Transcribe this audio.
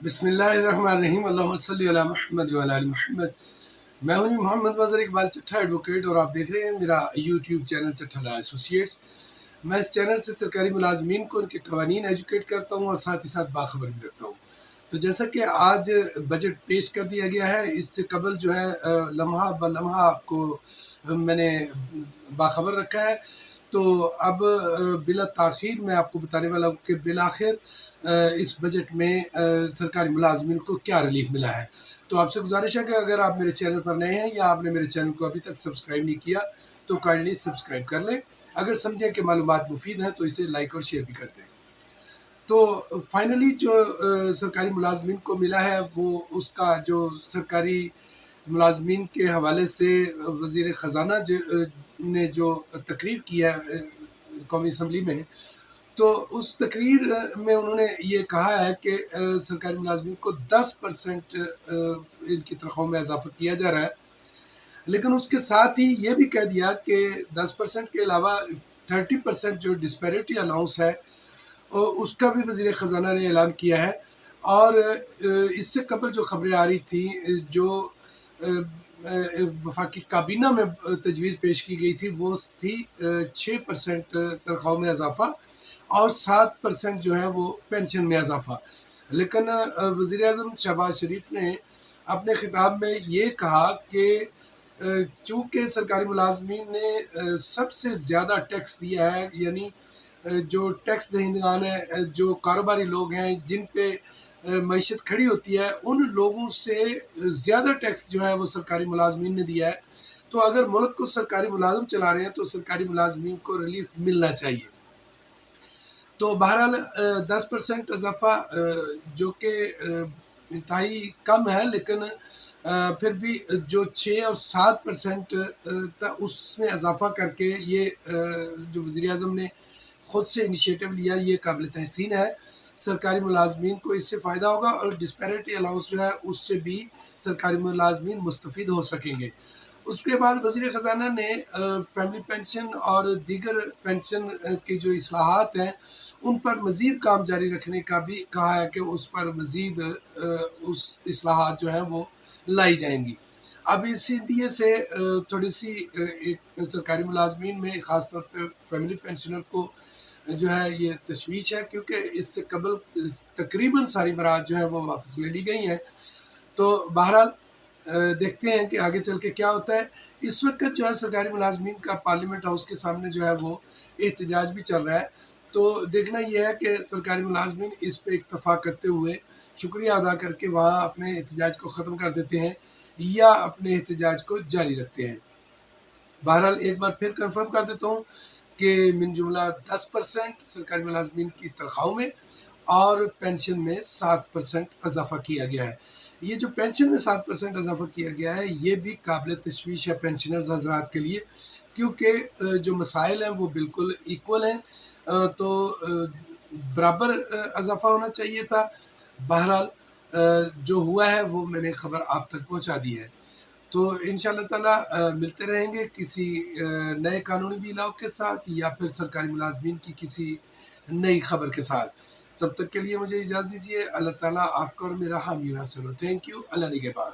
بسم اللہ الرحمن الرحیم، اللہم صلی علی محمد وعلی آل محمد۔ میں ہوں محمد مظہر اقبال چٹھا ایڈوکیٹ، اور آپ دیکھ رہے ہیں میرا یوٹیوب چینل چٹھا لا ایسوسیٹس۔ میں اس چینل سے سرکاری ملازمین کو ان کے قوانین ایجوکیٹ کرتا ہوں اور ساتھ ہی ساتھ باخبر بھی رکھتا ہوں۔ تو جیسا کہ آج بجٹ پیش کر دیا گیا ہے، اس سے قبل جو ہے لمحہ بلمحہ آپ کو میں نے باخبر رکھا ہے۔ تو اب بلا تاخیر میں آپ کو بتانے والا ہوں کہ بالآخر اس بجٹ میں سرکاری ملازمین کو کیا ریلیف ملا ہے۔ تو آپ سے گزارش ہے کہ اگر آپ میرے چینل پر نئے ہیں یا آپ نے میرے چینل کو ابھی تک سبسکرائب نہیں کیا تو کائنڈلی سبسکرائب کر لیں۔ اگر سمجھیں کہ معلومات مفید ہیں تو اسے لائک اور شیئر بھی کر دیں۔ تو فائنلی جو سرکاری ملازمین کو ملا ہے، وہ اس کا جو سرکاری ملازمین کے حوالے سے وزیر خزانہ نے جو تقریر کی ہے قومی اسمبلی میں، تو اس تقریر میں انہوں نے یہ کہا ہے کہ سرکاری ملازمین کو 10% ان کی تنخواہوں میں اضافہ کیا جا رہا ہے، لیکن اس کے ساتھ ہی یہ بھی کہہ دیا کہ 10% کے علاوہ 30% جو ڈسپیرٹی الاؤنس ہے اس کا بھی وزیر خزانہ نے اعلان کیا ہے۔ اور اس سے قبل جو خبریں آ رہی تھیں، جو وفاقی کابینہ میں تجویز پیش کی گئی تھی، وہ تھی 6% تنخواہوں میں اضافہ اور 7% جو ہے وہ پینشن میں اضافہ۔ لیکن وزیر اعظم شہباز شریف نے اپنے خطاب میں یہ کہا کہ چونکہ سرکاری ملازمین نے سب سے زیادہ ٹیکس دیا ہے، یعنی جو ٹیکس دہندگان ہیں، جو کاروباری لوگ ہیں جن پہ معیشت کھڑی ہوتی ہے، ان لوگوں سے زیادہ ٹیکس جو ہے وہ سرکاری ملازمین نے دیا ہے۔ تو اگر ملک کو سرکاری ملازم چلا رہے ہیں تو سرکاری ملازمین کو ریلیف ملنا چاہیے۔ تو بہرحال 10% اضافہ جو کہ انتہائی کم ہے، لیکن پھر بھی جو 6 اور 7% اس میں اضافہ کر کے یہ جو وزیر اعظم نے خود سے انیشیٹو لیا، یہ قابل تحسین ہے۔ سرکاری ملازمین کو اس سے فائدہ ہوگا اور ڈسپیرٹی الاؤنس جو ہے اس سے بھی سرکاری ملازمین مستفید ہو سکیں گے۔ اس کے بعد وزیر خزانہ نے فیملی پینشن اور دیگر پینشن کی جو اصلاحات ہیں ان پر مزید کام جاری رکھنے کا بھی کہا ہے کہ اس پر مزید اس اصلاحات جو ہیں وہ لائی جائیں گی۔ اب اسی لیے سے تھوڑی سی ایک سرکاری ملازمین میں خاص طور پہ فیملی پینشنر کو جو ہے یہ تشویش ہے، کیونکہ اس سے قبل تقریباً ساری برات جو ہیں وہ واپس لے لی گئی ہیں۔ تو بہرحال دیکھتے ہیں کہ آگے چل کے کیا ہوتا ہے۔ اس وقت جو ہے سرکاری ملازمین کا پارلیمنٹ ہاؤس کے سامنے جو ہے وہ احتجاج بھی چل رہا ہے۔ تو دیکھنا یہ ہے کہ سرکاری ملازمین اس پہ اکتفا کرتے ہوئے شکریہ ادا کر کے وہاں اپنے احتجاج کو ختم کر دیتے ہیں یا اپنے احتجاج کو جاری رکھتے ہیں۔ بہرحال ایک بار پھر کنفرم کر دیتا ہوں کہ من جملہ 10% سرکاری ملازمین کی تنخواہوں میں اور پینشن میں 7% اضافہ کیا گیا ہے۔ یہ جو پینشن میں 7% اضافہ کیا گیا ہے یہ بھی قابل تشویش ہے پینشنرز حضرات کے لیے، کیونکہ جو مسائل ہیں وہ بالکل ایکول ہیں، تو برابر اضافہ ہونا چاہیے تھا۔ بہرحال جو ہوا ہے وہ میں نے خبر آپ تک پہنچا دی ہے۔ تو انشاءاللہ تعالی ملتے رہیں گے کسی نئے قانونی بیلاؤ کے ساتھ یا پھر سرکاری ملازمین کی کسی نئی خبر کے ساتھ۔ تب تک کے لیے مجھے اجازت دیجیے۔ اللہ تعالیٰ آپ کا اور میرا حامی و ناصر ہو۔ Thank you. اللہ نگہبان۔